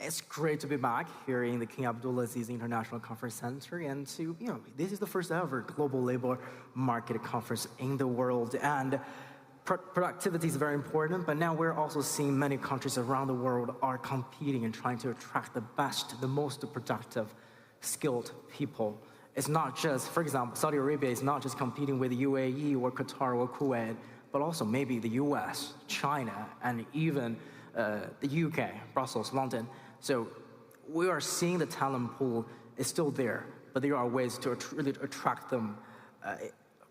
It's great to be back here in the King Abdulaziz International Conference Center, and this is the first ever global labor market conference in the world. And productivity is very important, but now we're also seeing many countries around the world are competing and trying to attract the best, the most productive, skilled people. It's not just, for example, Saudi Arabia is not just competing with UAE or Qatar or Kuwait, but also maybe the US, China, and even the UK, Brussels, London. So we are seeing the talent pool is still there, but there are ways to really attract them,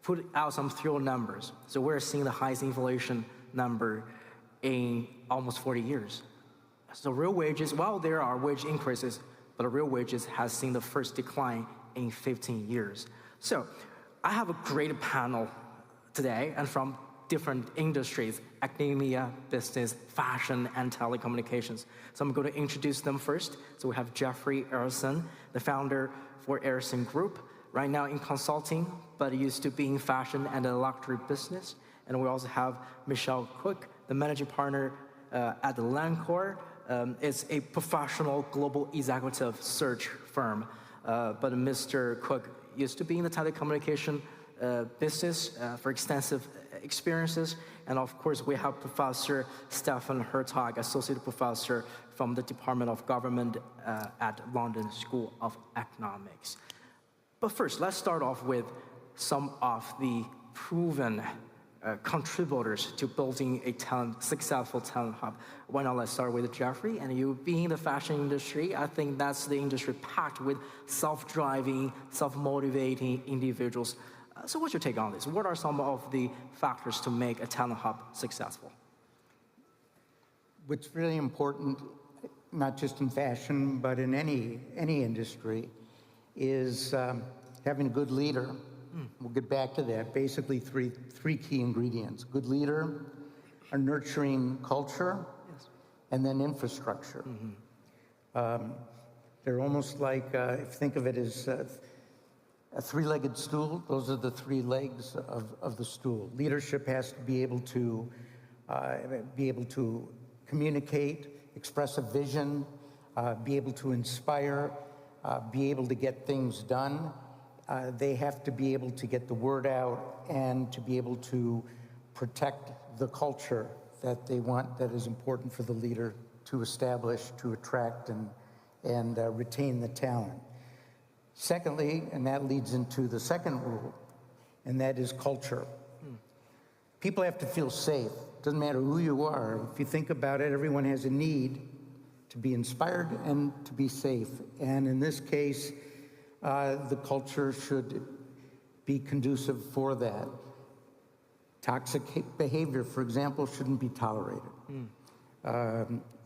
put out some real numbers. So we're seeing the highest inflation number in almost 40 years. So real wages, while there are wage increases, but the real wages has seen the first decline in 15 years. So I have a great panel today, and from different industries, academia, business, fashion, and telecommunications. So I'm going to introduce them first. So we have Jeffrey Erison, the founder for Erison Group, right now in consulting, but used to be in fashion and a luxury business. And we also have Michelle Cook, the managing partner at Lancor. It's a professional global executive search firm. But Mr. Cook used to be in the telecommunication business for extensive experiences. And of course, we have Professor Stefan Hertog, Associate Professor from the Department of Government at London School of Economics. But first, let's start off with some of the proven contributors to building a successful talent hub. Why not let's start with Jeffrey, and you being in the fashion industry, I think that's the industry packed with self-driving, self-motivating individuals. So what's your take on this? What are some of the factors to make a talent hub successful? What's really important, not just in fashion, but in any industry, is having a good leader. We'll get back to that. Basically, three key ingredients: good leader, a nurturing culture, yes, and then infrastructure. They're almost like, if you think of it as a three-legged stool, those are the three legs of the stool. Leadership has to be able to communicate, express a vision, be able to inspire, be able to get things done. They have to be able to get the word out and to be able to protect the culture that they want, that is important for the leader to establish, to attract and retain the talent. Secondly, and that leads into the second rule, and that is culture. People have to feel safe. Doesn't matter who you are. If you think about it, everyone has a need to be inspired and to be safe. And in this case, the culture should be conducive for that. Toxic behavior, for example, shouldn't be tolerated.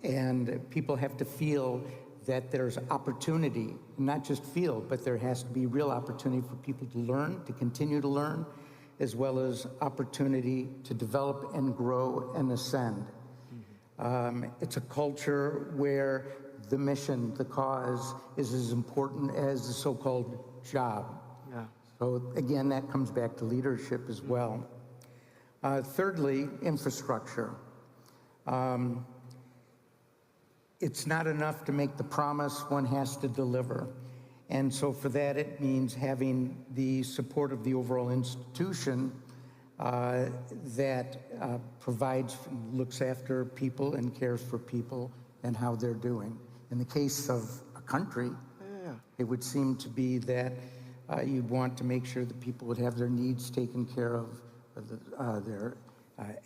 And people have to feel that there's opportunity, not just feel, but there has to be real opportunity for people to learn, to continue to learn, as well as opportunity to develop and grow and ascend. It's a culture where the mission, the cause, is as important as the so-called job. Yeah. So again, that comes back to leadership as well. Thirdly, infrastructure. It's not enough to make the promise, one has to deliver. And so for that, it means having the support of the overall institution that provides, looks after people and cares for people and how they're doing. In the case of a country, it would seem to be that you'd want to make sure that people would have their needs taken care of, their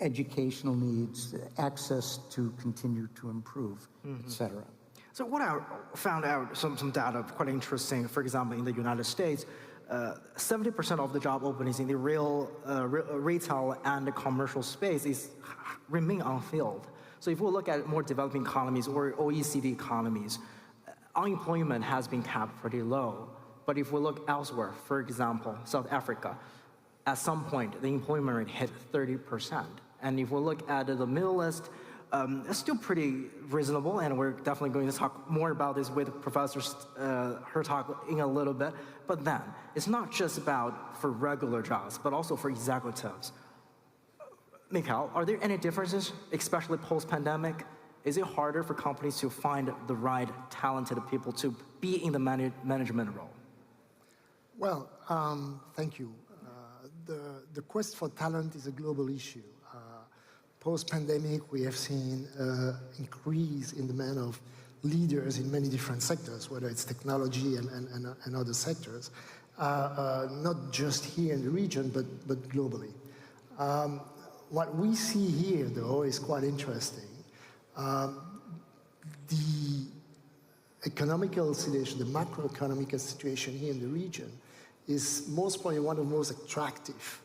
educational needs, access to continue to improve, etc. So what I found out, some data quite interesting, for example, in the United States, 70% of the job openings in the retail and the commercial space remain unfilled. So if we look at more developing economies or OECD economies, unemployment has been kept pretty low. But if we look elsewhere, for example, South Africa, at some point, the employment rate hit 30%. And if we look at the Middle East, it's still pretty reasonable, and we're definitely going to talk more about this with Professor Hertog in a little bit. But then, it's not just about for regular jobs, but also for executives. Mikhail, are there any differences, especially post-pandemic, is it harder for companies to find the right talented people to be in the management role? Well, thank you. The quest for talent is a global issue. Post-pandemic, we have seen increase in demand of leaders in many different sectors, whether it's technology and other sectors, not just here in the region, but globally. What we see here, though, is quite interesting. The economical situation, the macroeconomic situation here in the region is most probably one of the most attractive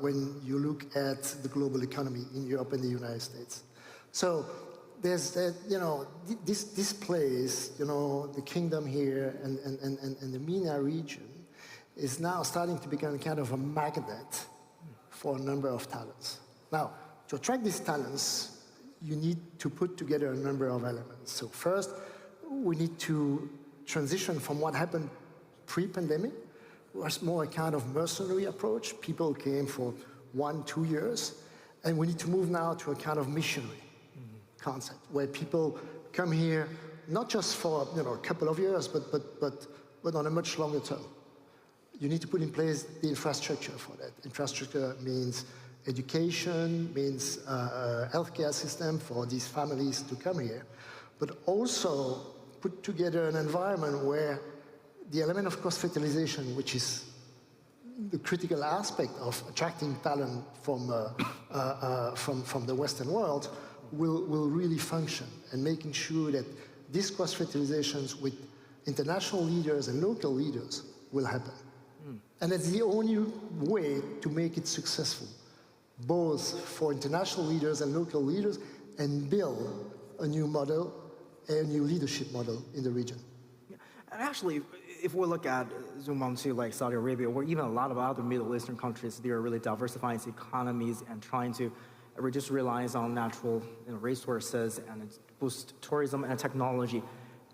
when you look at the global economy in Europe and the United States. So there's that, this place, the kingdom here and the MENA region is now starting to become kind of a magnet for a number of talents. Now, to attract these talents, you need to put together a number of elements. So first, we need to transition from what happened pre-pandemic, was more a kind of mercenary approach. People came for 1-2 years, and we need to move now to a kind of missionary concept, where people come here not just for a couple of years, but on a much longer term. You need to put in place the infrastructure for that. Infrastructure means education, means healthcare system for these families to come here, but also put together an environment where the element of cross-fertilization, which is the critical aspect of attracting talent from the Western world, will really function, and making sure that these cross-fertilizations with international leaders and local leaders will happen. And that's the only way to make it successful, both for international leaders and local leaders, and build a new model, a new leadership model in the region. Yeah. And actually, if we look at, zoom on to like Saudi Arabia, or even a lot of other Middle Eastern countries, they are really diversifying its economies and trying to reduce reliance on natural resources and boost tourism and technology.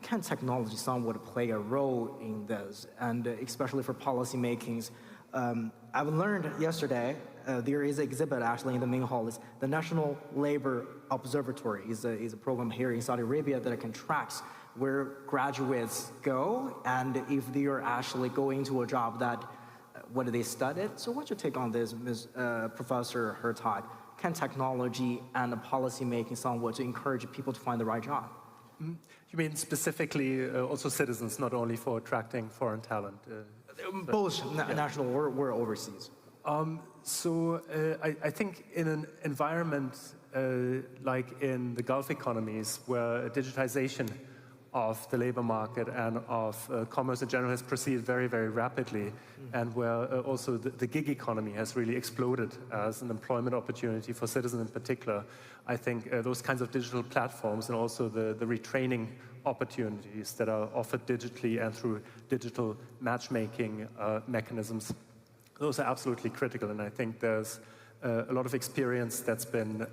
Can technology somewhat play a role in this, and especially for policy makings? I've learned yesterday there is an exhibit actually in the main hall. It's the National Labor Observatory is a program here in Saudi Arabia that can track where graduates go and if they are actually going to a job that what they studied. So what's your take on this, Professor Hertog? Can technology and policy making somewhat to encourage people to find the right job? You mean specifically also citizens, not only for attracting foreign talent? Both national or overseas. I think in an environment like in the Gulf economies, where digitization of the labor market and of commerce in general has proceeded very, very rapidly, and where also the gig economy has really exploded as an employment opportunity for citizens in particular, I think those kinds of digital platforms and also the retraining opportunities that are offered digitally and through digital matchmaking mechanisms, those are absolutely critical. And I think there's a lot of experience that's been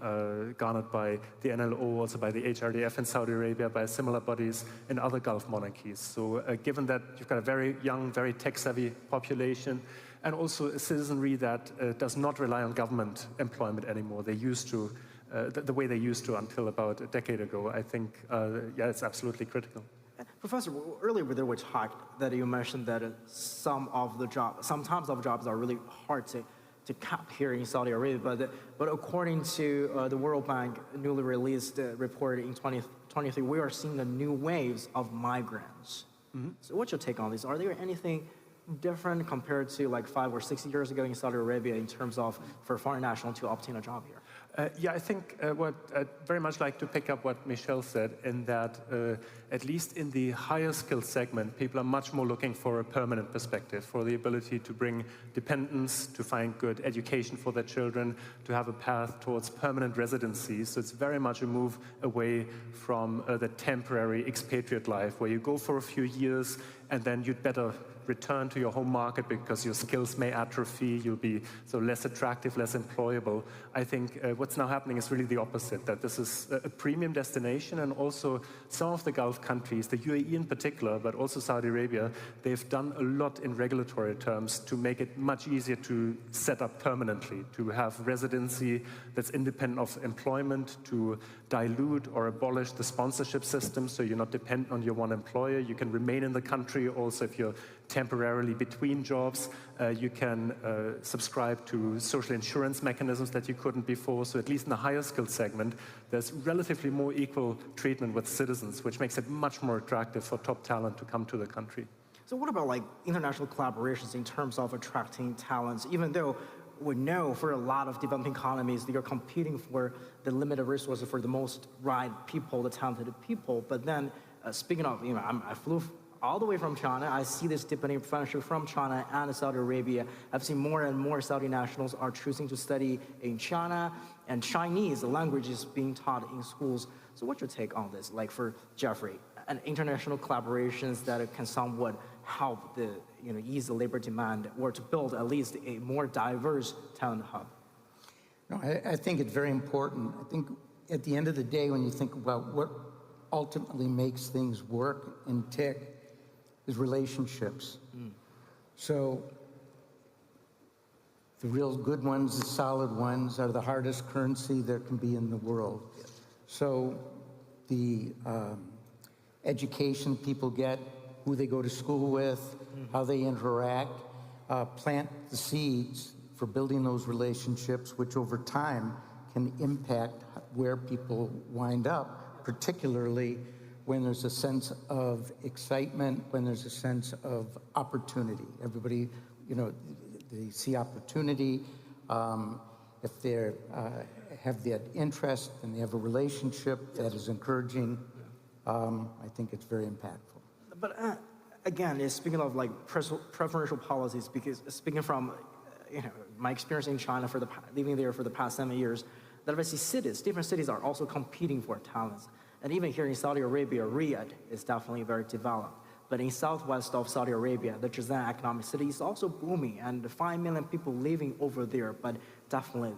garnered by the NLO, also by the HRDF in Saudi Arabia, by similar bodies in other Gulf monarchies. So given that you've got a very young, very tech-savvy population, and also a citizenry that does not rely on government employment anymore, they used to, the way they used to until about a decade ago, I think, yeah, it's absolutely critical. Professor, earlier there was talk that you mentioned that some types of jobs are really hard to cap here in Saudi Arabia, but according to the World Bank newly released report in 2023, we are seeing the new waves of migrants. So what's your take on this? Are there anything different compared to like 5 or 6 years ago in Saudi Arabia in terms of for foreign national to obtain a job here? Yeah, I think what I'd very much like to pick up what Michel said, in that at least in the higher skilled segment, people are much more looking for a permanent perspective, for the ability to bring dependents, to find good education for their children, to have a path towards permanent residency. So it's very much a move away from the temporary expatriate life, where you go for a few years and then you'd better return to your home market because your skills may atrophy, you'll be so less attractive, less employable. I think what's now happening is really the opposite, that this is a premium destination, and also some of the Gulf countries, the UAE in particular, but also Saudi Arabia, they've done a lot in regulatory terms to make it much easier to set up permanently, to have residency that's independent of employment, to dilute or abolish the sponsorship system so you're not dependent on your one employer. You can remain in the country also if you're temporarily between jobs. You can subscribe to social insurance mechanisms that you couldn't before. So at least in the higher skilled segment, there's relatively more equal treatment with citizens, which makes it much more attractive for top talent to come to the country. So what about like international collaborations in terms of attracting talents, even though we know for a lot of developing economies, they are competing for the limited resources for the most right people, the talented people. But then, speaking of, I flew all the way from China. I see this deepening friendship from China and Saudi Arabia. I've seen more and more Saudi nationals are choosing to study in China, and Chinese language is being taught in schools. So what's your take on this? Like for Jeffrey, and international collaborations that can somewhat help the, ease the labor demand, or to build at least a more diverse talent hub? No, I think it's very important. I think at the end of the day, when you think about what ultimately makes things work and tick, is relationships. So the real good ones, the solid ones, are the hardest currency there can be in the world. So the education people get, who they go to school with, how they interact, plant the seeds for building those relationships, which over time can impact where people wind up, particularly when there's a sense of excitement, when there's a sense of opportunity. Everybody, they see opportunity. If they have that interest and they have a relationship that is encouraging, I think it's very impactful. But again, speaking of like preferential policies, because speaking from my experience in China living there for the past 7 years, that I see different cities are also competing for talents. And even here in Saudi Arabia, Riyadh is definitely very developed. But in southwest of Saudi Arabia, the Jazan economic city is also booming, and 5 million people living over there. But definitely,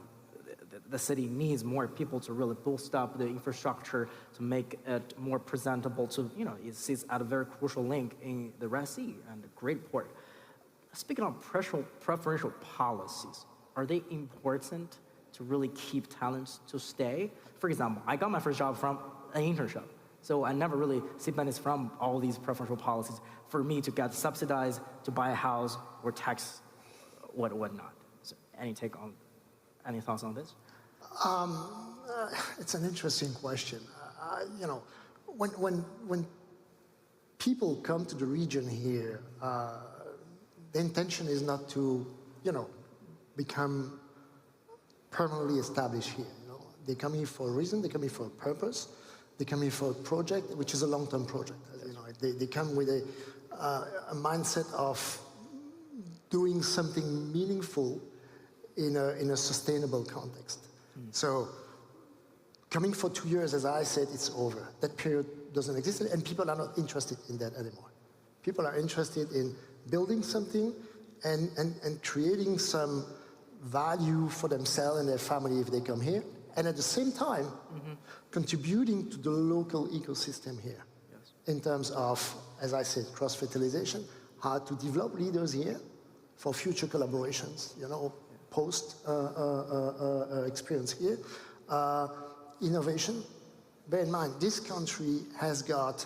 the city needs more people to really boost up the infrastructure to make it more presentable to, it sits at a very crucial link in the Red Sea and a great port. Speaking of preferential policies, are they important to really keep talents to stay? For example, I got my first job from an internship. So I never really see benefits from all these preferential policies for me to get subsidized to buy a house or tax whatnot. So any thoughts on this? It's an interesting question. When people come to the region here, the intention is not to, become permanently established here. They come here for a reason. They come here for a purpose. They come here for a project, which is a long-term project. They come with a mindset of doing something meaningful in a sustainable context. So coming for 2 years, as I said, it's over. That period doesn't exist, and people are not interested in that anymore. People are interested in building something and creating some value for themselves and their family if they come here, and at the same time, contributing to the local ecosystem here. Yes. In terms of, as I said, cross-fertilization, how to develop leaders here for future collaborations, post experience here. Innovation. Bear in mind, this country has got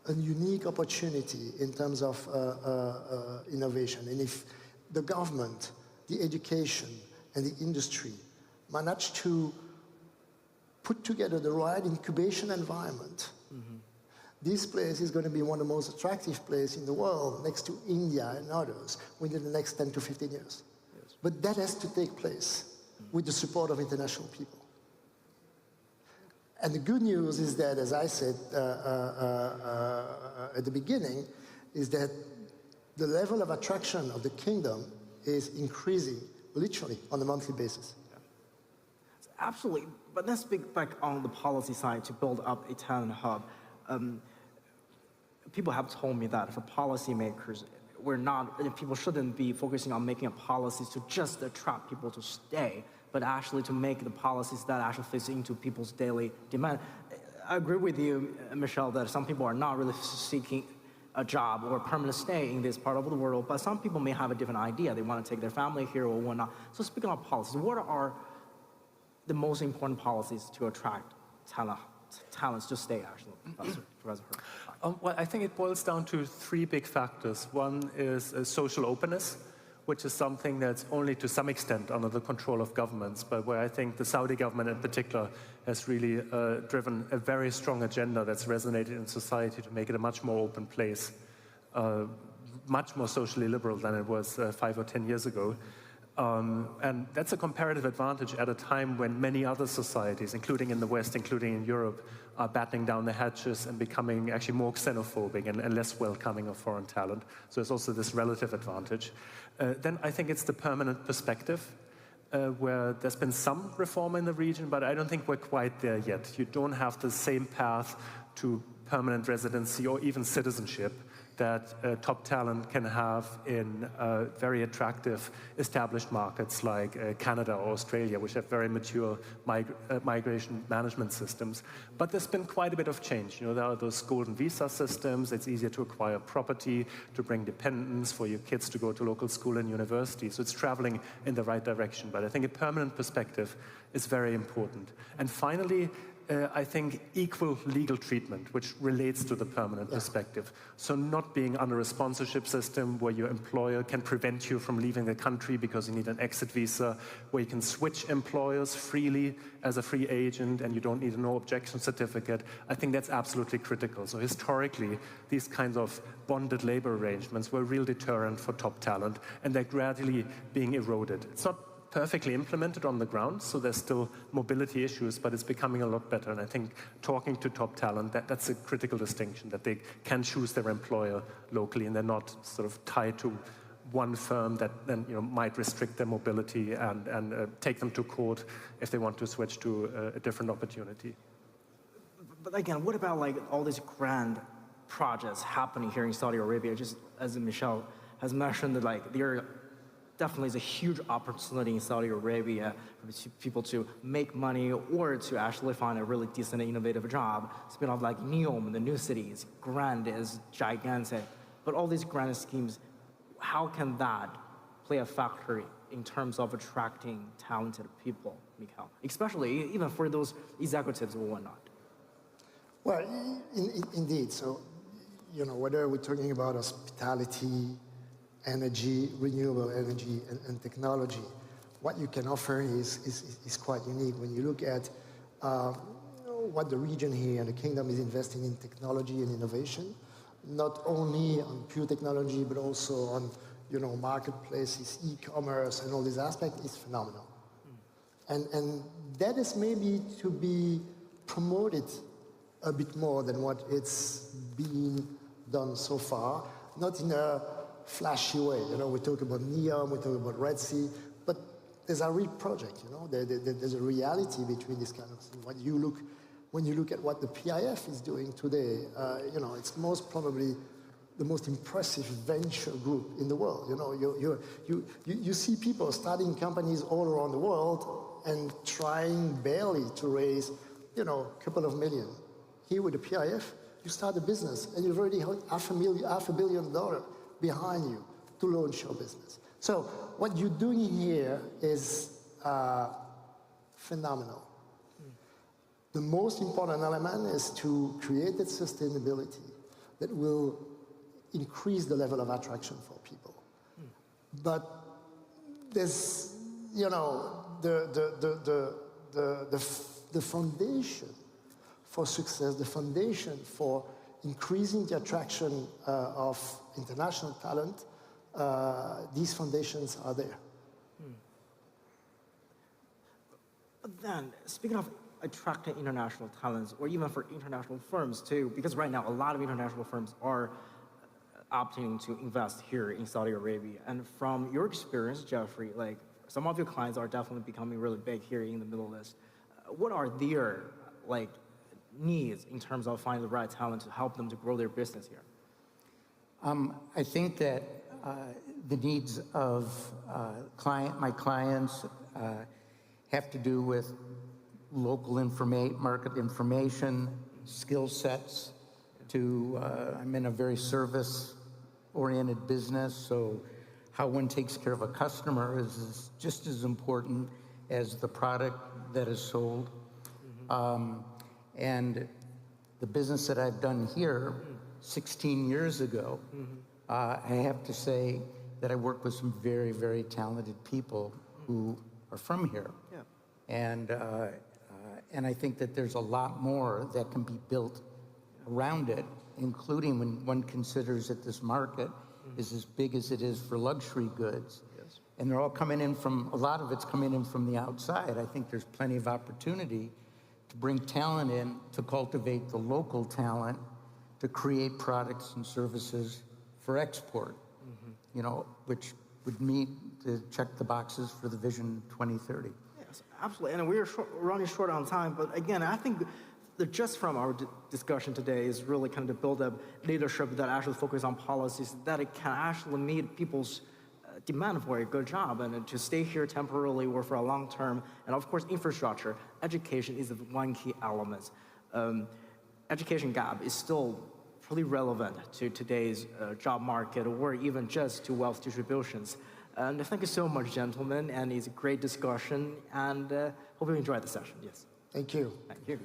a unique opportunity in terms of innovation. And if the government, the education, and the industry manage to put together the right incubation environment, this place is going to be one of the most attractive places in the world, next to India and others, within the next 10 to 15 years. Yes. But that has to take place with the support of international people. And the good news is that, as I said at the beginning, is that the level of attraction of the kingdom is increasing, literally, on a monthly basis. Absolutely, but let's speak back on the policy side to build up a talent hub. People have told me that for policymakers, people shouldn't be focusing on making policies to just attract people to stay, but actually to make the policies that actually fit into people's daily demand. I agree with you, Michelle, that some people are not really seeking a job or a permanent stay in this part of the world, but some people may have a different idea. They want to take their family here or whatnot. So speaking of policies, what are the most important policies to attract talents to stay, actually, Professor He? Well, I think it boils down to three big factors. One is social openness, which is something that's only to some extent under the control of governments, but where I think the Saudi government in particular has really driven a very strong agenda that's resonated in society to make it a much more open place, much more socially liberal than it was 5 or 10 years ago. And that's a comparative advantage at a time when many other societies, including in the West, including in Europe, are battening down the hatches and becoming actually more xenophobic and less welcoming of foreign talent. So there's also this relative advantage. Then I think it's the permanent perspective, where there's been some reform in the region, but I don't think we're quite there yet. You don't have the same path to permanent residency or even citizenship that top talent can have in very attractive established markets like Canada or Australia, which have very mature migration management systems. But there's been quite a bit of change. You know, there are those golden visa systems. It's easier to acquire property, to bring dependents, for your kids to go to local school and university. So it's traveling in the right direction. But I think a permanent perspective is very important. And finally, I think equal legal treatment, which relates to the permanent perspective. So not being under a sponsorship system where your employer can prevent you from leaving the country because you need an exit visa, where you can switch employers freely as a free agent and you don't need a no objection certificate. I think that's absolutely critical. So historically, these kinds of bonded labor arrangements were a real deterrent for top talent, and they're gradually being eroded. It's not perfectly implemented on the ground, so there's still mobility issues, but it's becoming a lot better. And I think talking to top talent, that's a critical distinction, that they can choose their employer locally and they're not sort of tied to one firm that then might restrict their mobility and take them to court if they want to switch to a different opportunity. But again, what about like all these grand projects happening here in Saudi Arabia? Just as Michelle has mentioned, that like there definitely is a huge opportunity in Saudi Arabia for people to make money or to actually find a really decent, innovative job. Spin off like NEOM, the new city, is grand, is gigantic. But all these grand schemes, how can that play a factor in terms of attracting talented people, Mikhail? Especially even for those executives or whatnot. Well, indeed. So, whether we're talking about hospitality, energy, renewable energy, and technology, what you can offer is quite unique. When you look at what the region here and the kingdom is investing in technology and innovation, not only on pure technology, but also on marketplaces, e-commerce, and all these aspects, is phenomenal. And that is maybe to be promoted a bit more than what it's been done so far, not in a flashy way. We talk about NEOM, we talk about Red Sea, but there's a real project. There's a reality between this kind of thing. When you look at what the PIF is doing today, it's most probably the most impressive venture group in the world. You see people starting companies all around the world and trying barely to raise, a couple of million. Here with the PIF, you start a business and you've already got $500 million behind you to launch your business. So what you're doing here is phenomenal. The most important element is to create that sustainability that will increase the level of attraction for people. But there's, the foundation for success, the foundation for increasing the attraction of international talent, these foundations are there. But then, speaking of attracting international talents, or even for international firms too, because right now a lot of international firms are opting to invest here in Saudi Arabia. And from your experience, Jeffrey, like some of your clients are definitely becoming really big here in the Middle East. What are their needs in terms of finding the right talent to help them to grow their business here? I think that the needs of my clients have to do with local market information, skill sets. I'm in a very service-oriented business, so how one takes care of a customer is just as important as the product that is sold. And the business that I've done here 16 years ago, I have to say that I work with some very, very talented people who are from here. Yeah. And I think that there's a lot more that can be built around it, including when one considers that this market is as big as it is for luxury goods. Yes. And they're all coming in a lot of it's coming in from the outside. I think there's plenty of opportunity to bring talent in, to cultivate the local talent, to create products and services for export, which would to check the boxes for the Vision 2030. Yes, absolutely. And we're running short on time, but again, I think that just from our discussion today is really kind of to build up leadership that actually focuses on policies that it can actually meet people's demand for a good job and to stay here temporarily or for a long term. And of course, infrastructure, education is one key element. Education gap is still pretty relevant to today's job market or even just to wealth distributions. And thank you so much, gentlemen, and it's a great discussion, and hope you enjoyed the session. Yes. Thank you. Thank you.